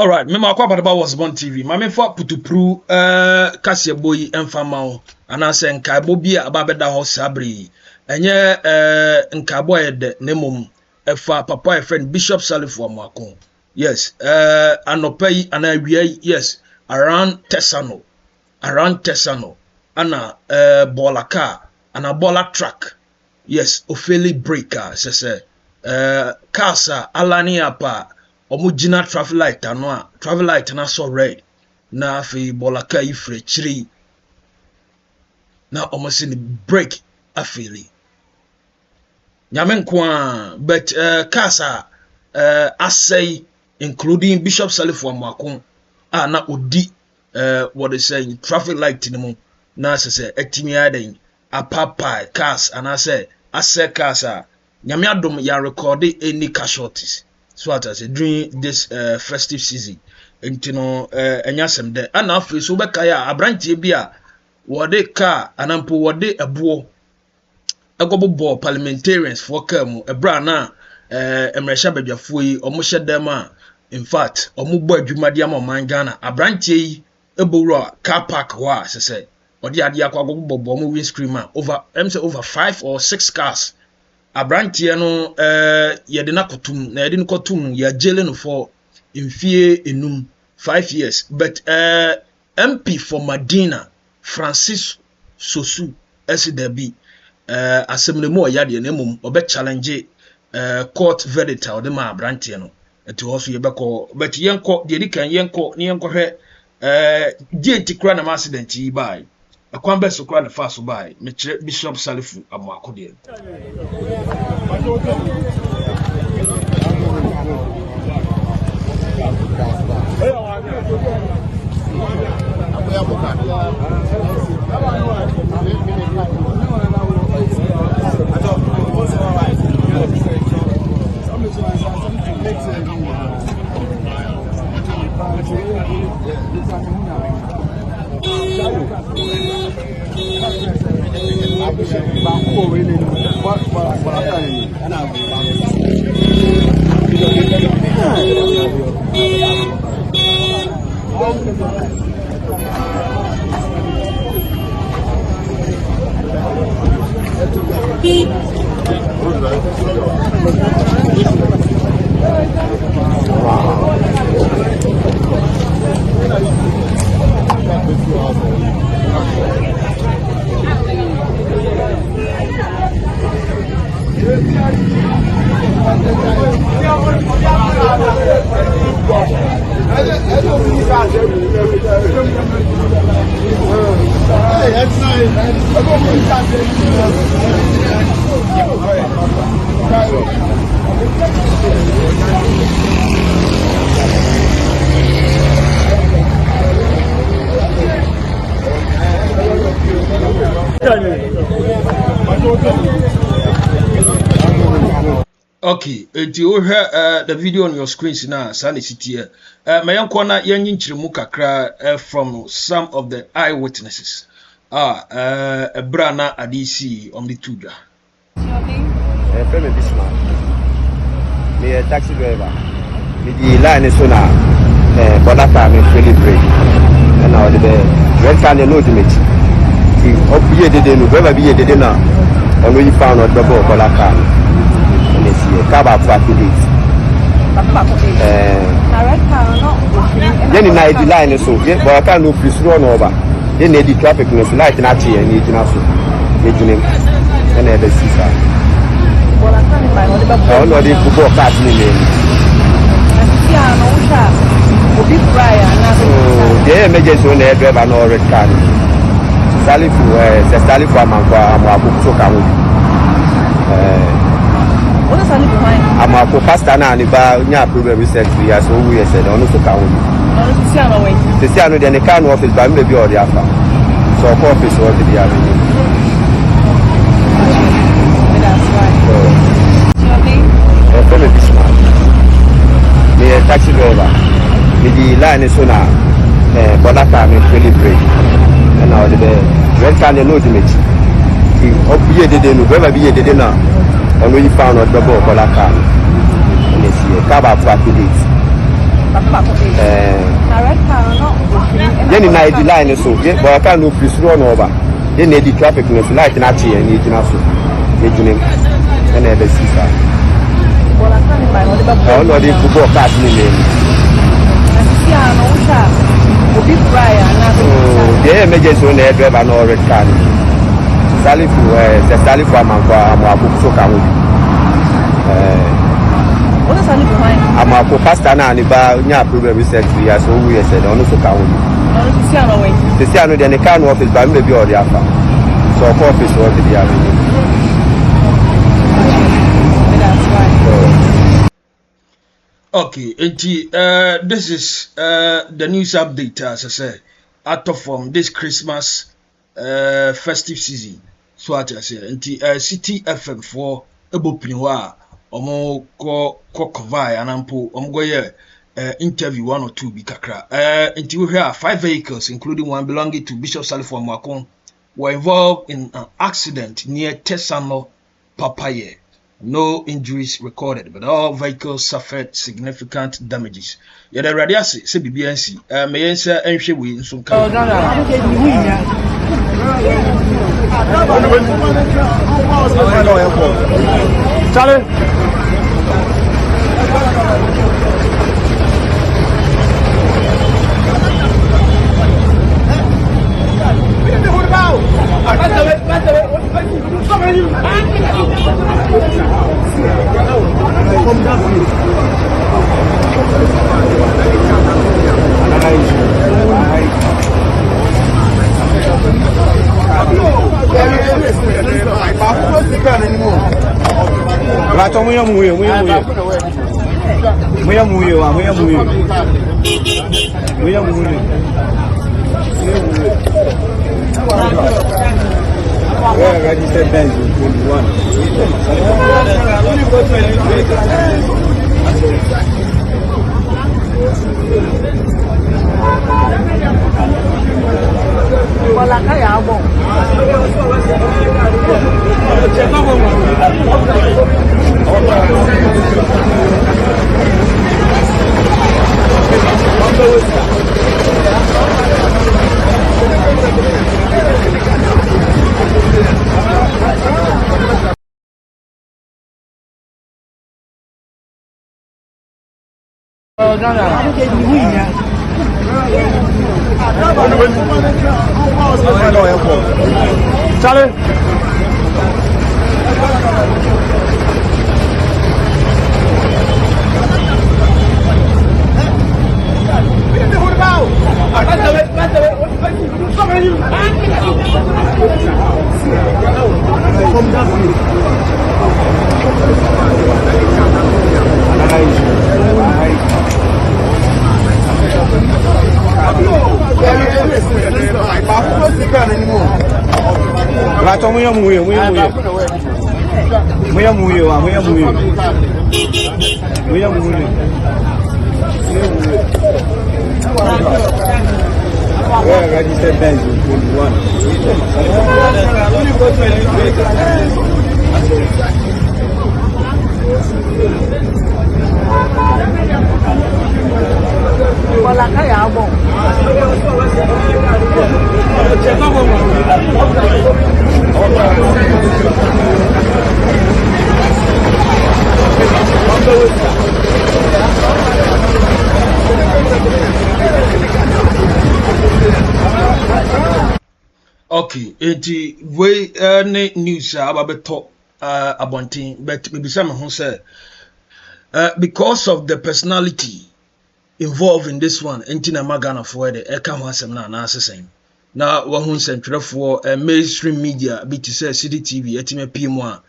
All right, me ma kwa padaba was born TV. Ma me fa putupru kase boy enfama o. Ana se nkaibo bi ababeda ho sabri. Enye nkaibo ede nemom efa papa e friend Bishop Salifu Amoako. Yes, anopai ana wiye yes, around Tesano. Ana bola car, ana bola truck. Yes, ofeli breaker se kasa alani apa omujina traffic light ano traffic light na so red na fi bolaka ifre chiri na omosini break afili nyamenkwa but kasa assay including Bishop Salifu Amoako na odi what they say traffic light ni mu na se etimi aden apapa cars and I say kasa nyame adom ya record any casualties so as during this festive season ntino enyasem de ana afi so beka ya abrantie bia wode car anampo wode ebo egobo parliamentarians for kam ebra na emresha badwafo yi omo dem a in fact omo bo adwumade am man Ghana abrantie yi ebowura car park ho a sese wode ade akwa gobo omo windscreen over over 5 or 6 cars abrantie no yede na kotum na yede no kotum ya jele no for infie enum 5 years but MP for Medina Francis Sosu SDB asemlemu oyade na mum obe challenge court verdict o de ma abrantie no eti hoso yebeko but yenko de dikan yenko ne yenko hwe gate kura na accident yi bai akwan be so kura na fa so bai me kire Bishop Salifu Amoako de Okay, you hear the video on your screens now, Sani City. My young corner, young Mukakra from some of the eyewitnesses. A Brana ADC on the Tuja. Me a taxi driver. Me the line is on for that time in Philip break. And now the red can the ultimate. If up here they didn't, whoever be they didn't, and we found out the ball for that time. Kaba practice. Then in the line so, but I can't no please run over. Then the traffic no light na chi and you know so. Making and the sister. I know the football card ni. The emergency on the driver no red card. Salifu Amoako so can Amoako pastor na ni ba nya problem recently as we said on so can we Tesano the can office ba me be or the afa so office or the other that's right me a taxi driver me the line is on for that time in Philip break and now the red can the ultimate if up here they didn't whoever be here they didn't and we found out the ball for that car. And it's here, Kaba practice. Then in the line so but I can't look this run over. Then the traffic no light na tie and you know so. You and the sister. Well, I can't buy all of the football cars in the the emergency on the driver no red card. Salifu Amoako so can what is Salifu behind? Amoako pastor na ni ba nya problem recently as so we said on so can Tesano the can office by maybe or the afa. So office or the other. Okay, this is the news update as I said. Out of from this Christmas festive season. So I say City FM for Ebopinwa omo ko kovai anampo omo go interview 1 or 2 bi kakra. We have 5 vehicles including one belonging to Bishop Salifu Amoako were involved in an accident near Tesano, Papaye. No injuries recorded, but all vehicles suffered significant damages. Yeah, the radiasi say BBNC. May answer enhwe we nso ka. Charlie. Registered Benz in 21. Charlie. Registered Benz in 21. Okay, we news about talk abontin, but maybe some who say because of the personality involved in this one, entina magana for the eka ho asem na na asesen. Na wa hu nsentwerefo mainstream media bi to say CDTV etime PM a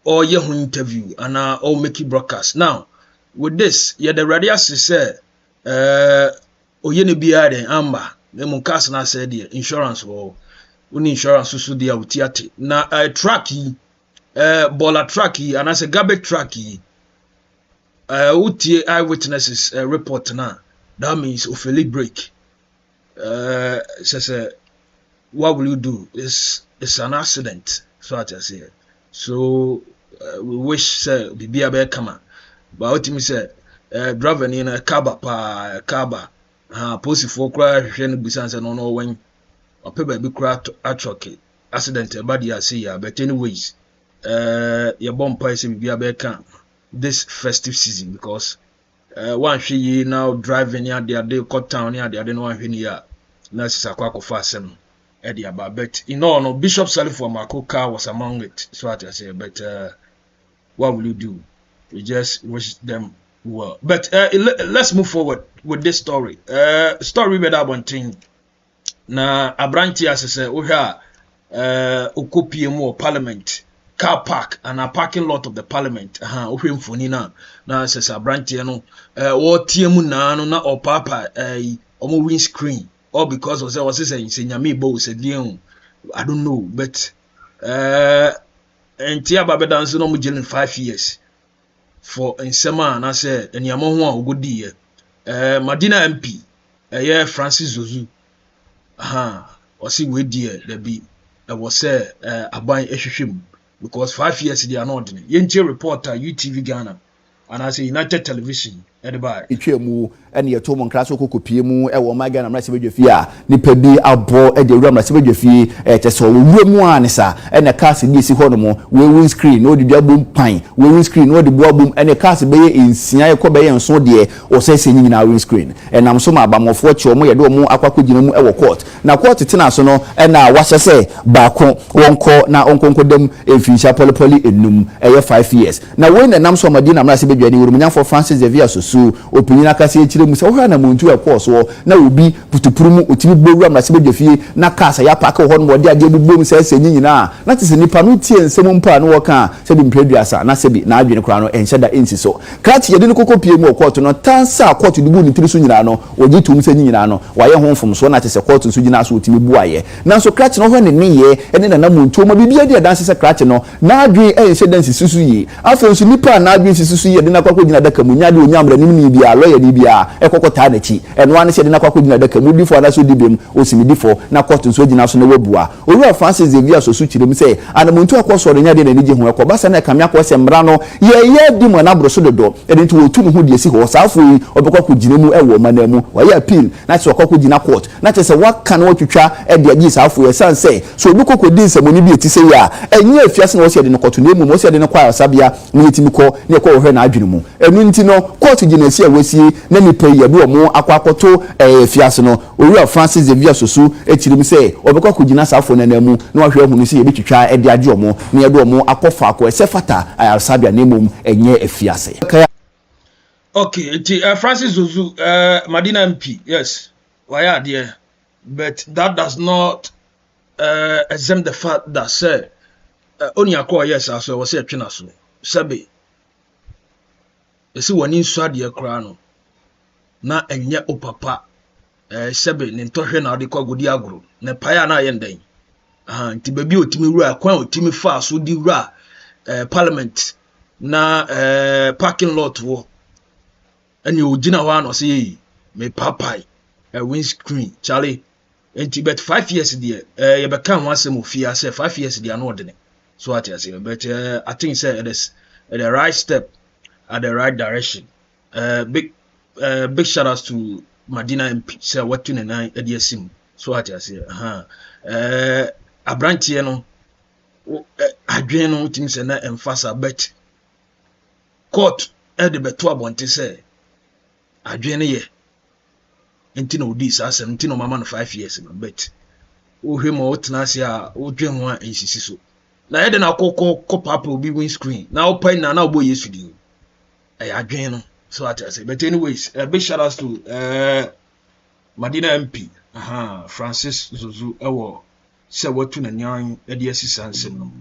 or ye hu interview and or make broadcast. Now, with this, yeah the radio say oye ne bia den amba nemu cars na say the insurance or uni insurance so dia utiate na truck yi bola truck yi and as a garbage truck yi utie eyewitnesses report na that means ofeli break says what will you do? It's an accident, so I say. So we wish bibia be come, but what me say driver ni na kaba police for kra hwehwe no bisanse no when ope bi kra atroke accident e bad ya see ya, but anyways your bomb price be be can this festive season because one hwe now driving near the cut town near the no one hwe ni ya na sisakwa kofa asem e dia ba, but no Bishop Salifu Amoako car was among it, so what I say, but what will you do? We just wish them well. But let's move forward with this story. Story with that one thing. Na abranti asese ohwa okopie mu parliament car park and a parking lot of the parliament. Ohwe mfoni na asese abranti no wo tie mu na no na opapa omo windscreen, all because of was saying nyame bo said I don't know, but entia babedan so no mu jilin 5 years for nsema na say eniamo ho a ogodi Madina MP Francis Zozu osi we die there be was say aban ehwehwem because 5 years they are not ordinary yenche reporter UTV Ghana and I say United Television edeba etwemu ene yeto mo nkra so kokopie mu e wo maga na mrase bedwafie a nipa bi abo e de wura mrase bedwafie teso wo mu anisa ene cars bi si ho no mo we windscreen no de duabom pan we windscreen no de boabom ene cars be ye ensia ye ko be ye nso de o sese nyina windscreen enam so ma abamofo che omo ye de omo akwakogina mu e wo court na court tena so no ena wahye se baako wonko na onkonkodam emfinsha polepoli enum e ye 5 years na we na nam so Madina mrase bedwani wurumnyafo Francis Xavier Sosu opinina kase ekire mu se wo na muntu e course wo na obi putupuru mu otimi gbowura mrase bedwafie na kasa ya park ho no de ade bubom se senyi nyina na tese nipa no tie nsem mpa no wo ka se bi mpreduasa na se bi na adwene kra no enhyeda ensi so krati yede no kokopie mu court no tansa court dubu ni tiri so nyina no ogi tum senyi nyina no waye ho mfom so na tese court so nyina so otimi buaye na so krati no ho ne ye ene na muntu ma bibia de danse se krati no na adwen enhyeda ensi susu yi afo so nipa na adwen ensi susu yi de na kwakogina daka mu nya de onyamra nim bia lawyer ni bia ekokota na chi eno ane se de na kwakogina daka mu difo na so dibem osimidifo na court nso gina so na wabua owura Francis Xavier Sosu kirem se anamuntu akoso de nya de na nije ho ekobasa na kamya ko se mra no ye di mo na bro so dodo edinti wotu mu hu de si ho saafo yi obekokogina mu ewo manamu waye appeal na se okokogina court na se waka na wotwitwa e de agi saafo ye san se so obekokodi nsemo bi eti se ya enye afiase na wo se de no koto na emu wo se de no kwa sabia na yetimi ko ne ko wo na adwene mu enu nti no court gina si awasi na nipa ye bi omo akwakoto fiase no owura Francis Xavier Sosu etirim se obekokogina saafo na namu na wahwe hu no se ye betwitwa e de age omo na ye do omo akofa akọ ese fata ayasabia na emum enye afiase. Okay, Francis Zozu, Madina MP, yes, why are there? But that does not exempt the fact that say only a call yes, as I was saying, Chinasu, Sabi. You see, when you saw the crown, na enye opapa, Sabi, Nintohe na de Kogudi agro, ne paya na yending. Nti baby otimi wura kwan otimi fa so di wura parliament na parking lot wo eni ogina wa no say me papai windscreen Charlie enti bet 5 years there you be kan wasem ofia say 5 years there no ordinary so what I say, but I think say it is the right step at the right direction. Big shout outs to Madina MP say what 29 ediesim so what I say abrantie no adwen no tim se na emfasa bet court e de beto abonte se adwen ye enti no di sa asem enti no mama no 5 years no bet o hwemo otena se a odwen ho a ensisi so na ye de na kokko papa obi windscreen na open na obo yesu di adwen no so what I say, but anyways big shout outs to Madina MP Francis Zozu ewo say what to nyan edesi sansem no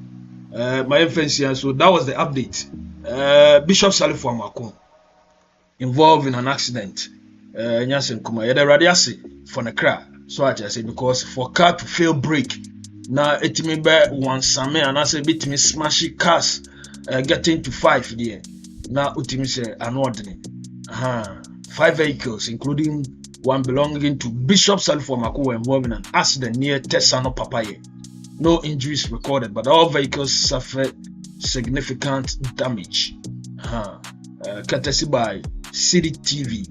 my fancy, so that was the update. Bishop Salifu Amoako involved in an accident nyansen kuma yede radiasi for the car so I just say because for car to fail brake na etimi be one same and I say bitimi smash cars getting to 5 there na utimi say an ordinary 5 vehicles including one belonging to Bishop Salifu Amoako were involved in an accident near Tesano Papaye. No injuries recorded, but all vehicles suffered significant damage. courtesy by City TV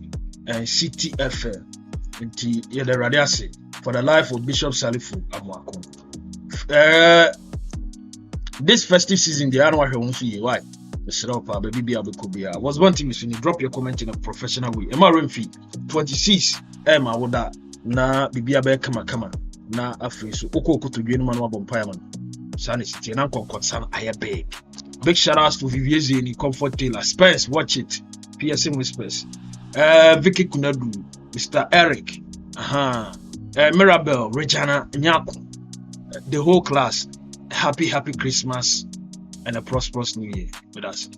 and City FM. Nti yɛde Awurade ase for the life of Bishop Salifu Amoako. This festive season, the annual here, why? The baby be able to was one thing you drop your comment in a professional way. Emma Renfrey 26 Emma woda na bibi abe kama na afri so oko to dwenu man wa bompaya man. Sani city na konkonsan aye big shout outs to Vivier Zeni, Comfort Taylor, Spence, watch it. PSM Whispers. Vicky Kunadu, Mr. Eric, Mirabel, Regina Nyako, the whole class. Happy Christmas and a prosperous New Year with us.